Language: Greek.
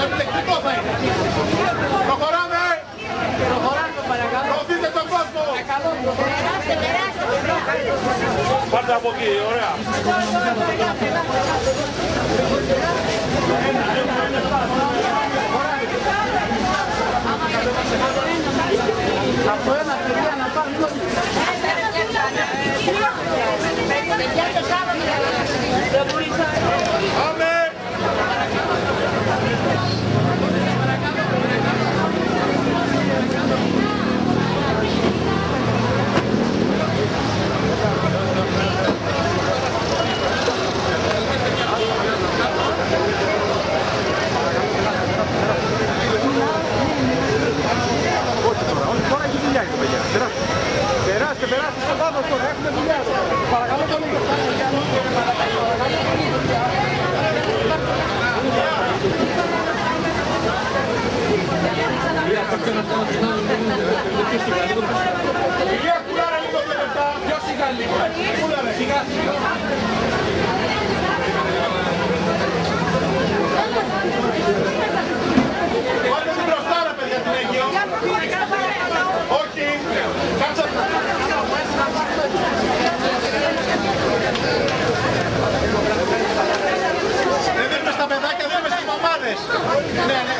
Επιλεκτικό θα είναι. Προχωράμε. Προωθείτε τον κόσμο. Πάρτε από εκεί, ωραία. Από ένα παιδιά να πάμε λίγο. Πάμε. Τώρα έχει δουλειά για το παιδιά. Περάστε στον πάθος τώρα, έχουμε δουλειά. Παρακαλώ πολύ. Κυρία Κουλάρα, λίγο πιο λεπτά. Πιο σιγά λίγο. Κουλάρα, σιγά. Βάλτε την μπροστά ρε παιδιά την Αίγυο. Όχι. Κάτσε. Δεν δίνουμε στα παιδάκια, δίνουμε στις μαμάδες. Ναι, ναι.